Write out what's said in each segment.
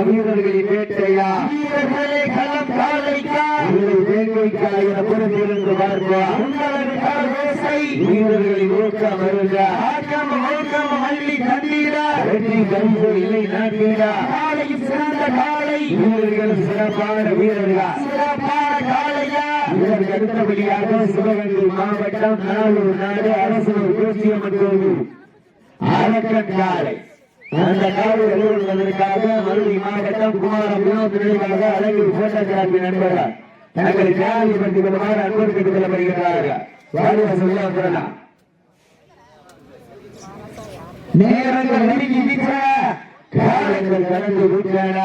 வீரர்களின் வேட்டையா வீரர்களை களம் காலைக்கா வேட்டைக்கா என புறத்திலிருந்து பார்ப்போம் வீரர்களின் ஊக்கம் வருக ஆக்கம் ஊக்கம் அள்ளி கண்டீரா வெற்றி கரும்பு இல்லை நாட்டீரா காலையும் சிறந்த காலை வீரர்கள் சிறப்பான வீரர்கள் சிறப்பான காலையா இதற்கு அடுத்தபடியாக சிவகங்கை மாவட்டம் நாளூர் நாடு அரசு பூச்சியமற்றோடு அரக்கன் காலை அந்த காலை எழுதுவதற்காக மதுரை மாவட்டம் குமாரம் நினைவாக அழகில் போட்டோகிராபி நண்பர்கள் தங்களை தயாரிப்படுத்திக் கொள்ளுமாறு அன்போடு கேட்டுக் கொள்ளப்படுகிறார்கள். வாழ்வ சொல்லலாம் நேரங்கள் நெருங்கி விட்டன காலங்கள் கடந்து விட்டன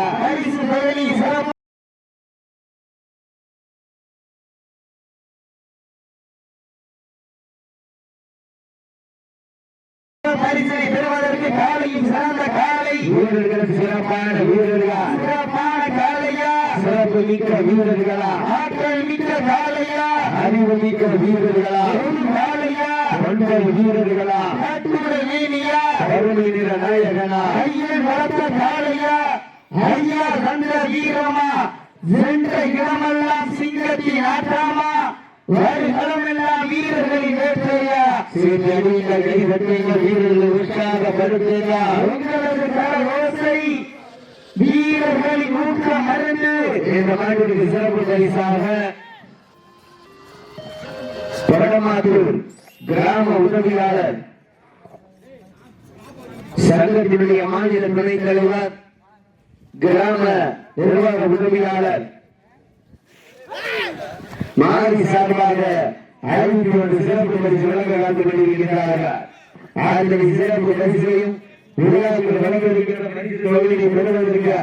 பரிசனை பெறுவதற்கு காலையும் சிறந்த காலை வீரர்கள் சிறப்பான வீரர்கள் சிறப்பான காலையா சிறப்பு மிக்க வீரர்களா ஆற்றல் மிக்க காலையா அறிவு மிக்க வீரர்களா காலையா ஒன்பது வீரர்களா வீணியா கருணை நிற நாயகனா ஐயன் வளர்த்த காலையா ஐயா தந்த வீரமா சென்ற இடமெல்லாம் சிங்கத்தின் ஆட்டாமா வருகளமெல்லாம் வீரர்களின் வேட்டையா வீரர்கள் உற்சாகப்படுத்துங்க உங்களது கரவோசை வீரர்களின் ஊக்க மருந்து இந்த நாட்டிற்கு சிறப்பு பரிசாக வடமாத்தூர் கிராம உதவியாளர் சங்கத்தினுடைய மாநில துணைத் தலைவர் கிராம நிர்வாக உதவியாளர் மாறி சார்பாக 51 சிறப்பு பரிசு வழங்க காத்துக் கொண்டிருக்கிறார்கள். அந்த சிறப்பு பரிசையும் விழாக்கள் வழங்க இருக்கிற பரிசு தொகையை பெறுவதற்கு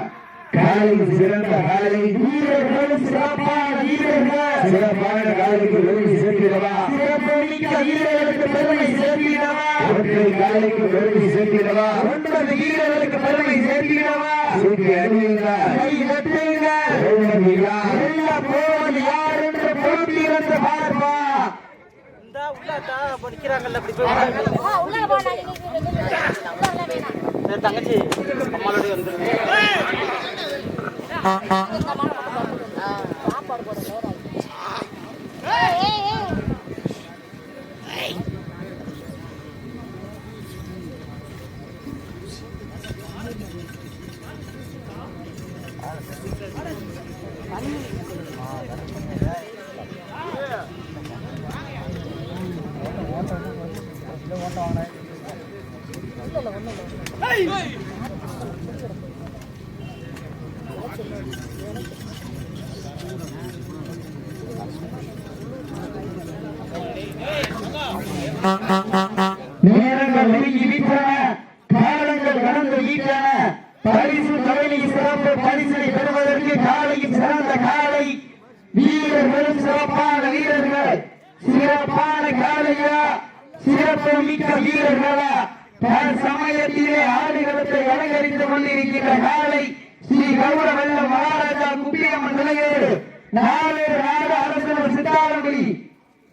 காலையில் சிறந்த காலை வீரர்களும் சிறப்பான வீரர்கள் சிறப்பான காலைக்கு பெருமை சேர்க்கிறவா சிறப்புமிக்க வீரர்களுக்கு பெருமை சேர்க்கிறவா ஒற்றை காலைக்கு பெருமை சேர்க்கிறவா 9 வீரர்களுக்கு பெருமை சேர்க்கிறவா சூட்டி அறிவீர்கள் கை வெட்டுங்கள் போவது யார் என்று போட்டியிருந்து பார்ப்பா தங்கச்சி அம்மாவோட நேரங்கள் நெருங்கி விட்டன காலங்கள் கடந்து விட்டன பரிசு தொகையை சிறப்பு பரிசனை பெறுவதற்கு காலையும் சிறந்த காலை வீரர்களும் சிறப்பான வீரர்கள் சிறப்பான காலையா சிறப்பு மிக்க வீரர்களா சமயத்திலே ஆடுகளத்தை அலங்கரித்துக் கொண்டிருக்கின்ற காலை ஸ்ரீ கௌரவல்ல மகாராஜா குப்பியம்மன் நிலையோடு நாடு அரசர் சித்தாரங்குடி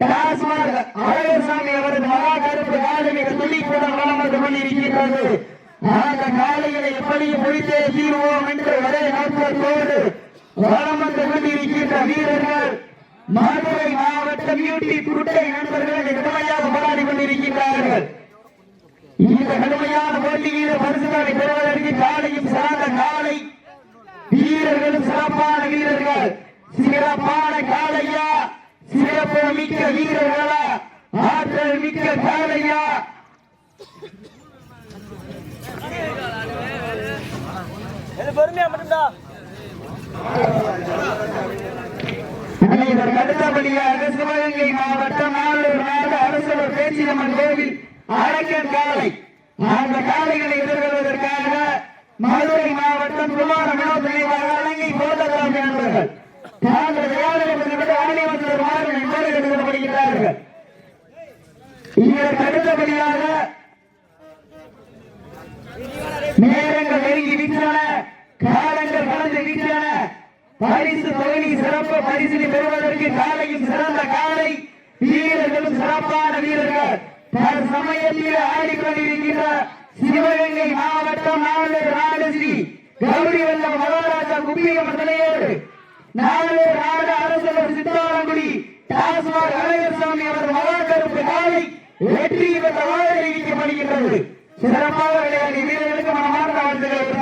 அழகசாமி அவரது மகா கருப்பு காலையை துள்ளிப்படம் வளம் வந்து கொண்டிருக்கின்றது. அந்த காலைகளை எப்படியும் முடித்தே தீர்வோம் என்று ஒரே நோக்கத்தோடு வளம் வந்து கொண்டிருக்கின்ற வீரர்கள் மதுரை மாவட்டம் யூடி குட்டை நண்பர்கள் கடுமையாக போராடி கொண்டிருக்கின்றார்கள். இந்த கடுமையான போட்டியில் பரிசுகளை பெறுவதற்கு காலையும் சிறந்த காலை வீரர்களும் சிறப்பான வீரர்கள் சிறப்பான காலையா சிறப்பு மிக்க வீரர்களா ஆற்றல் மிக்க காலையா பொறுமையா மட்டும்தான் அடுத்தபடியாக சிவகங்கை மாவட்டம் நாளூர் நாடு அரசர் பேச்சியம்மன் கோவில் அரக்கன் காலை அந்த காலைகளை எதிர்கொள்வதற்காக மதுரை மாவட்டம் குமார வினோத் நினைவாக அலங்கை போட்டோகிராபி நண்பர்கள் இதற்கு அடுத்தபடியாக நேரங்கள் நெருங்கி விட்டன காலங்கள் கடந்து விட்டன பரிசு தொகையை சிறப்பு பரிசினை பெறுவதற்கு காலையும் சிறந்த காலை வீரர்களும் சிறப்பான வீரர்கள் சமயத்தில் ஆடிக்கொண்டிருக்கின்ற சிவகங்கை மாவட்டம் நாடு ஸ்ரீ கௌரி வல்ல மகாராஜா கும்பியம் தலையோடு நாடு அரசர் சித்தாரங்குடி டாஸ்மாக் அழகசாமி அவர் மகாகருப்பு நாளை வெற்றி பெற்ற வாழ அறிவிக்கப்படுகின்றது. சிறப்பாக விளையாடி வீரர்களுக்கு மனமார்ந்த வாழ்த்துக்கள்.